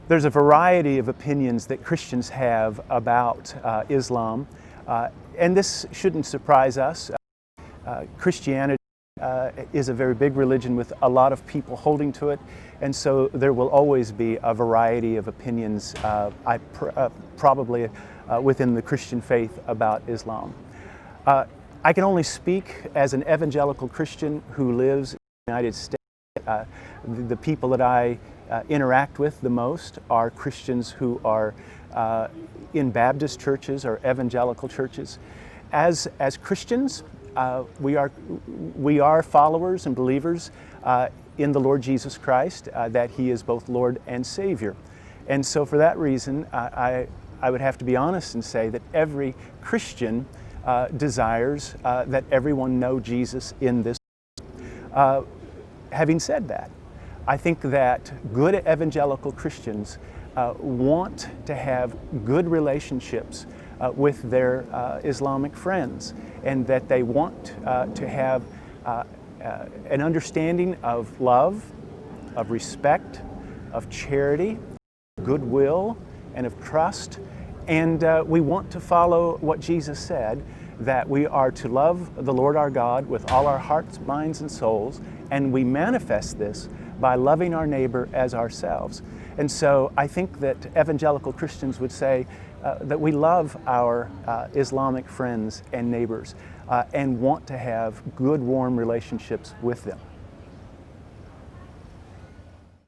There's a variety of opinions that Christians have about Islam, and this shouldn't surprise us. Christianity is a very big religion with a lot of people holding to it, and so there will always be a variety of opinions probably within the Christian faith about Islam. I can only speak as an evangelical Christian who lives in the United States. The people that I interact with the most are Christians who are in Baptist churches or evangelical churches. As Christians, we are followers and believers in the Lord Jesus Christ, that He is both Lord and Savior. And so for that reason, I would have to be honest and say that every Christian desires that everyone know Jesus in this. Having said that, I think that good evangelical Christians want to have good relationships with their Islamic friends, and that they want to have an understanding of love, of respect, of charity, goodwill, and of trust. And we want to follow what Jesus said, that we are to love the Lord our God with all our hearts, minds, and souls, and we manifest this by loving our neighbor as ourselves. And so I think that evangelical Christians would say that we love our Islamic friends and neighbors and want to have good, warm relationships with them.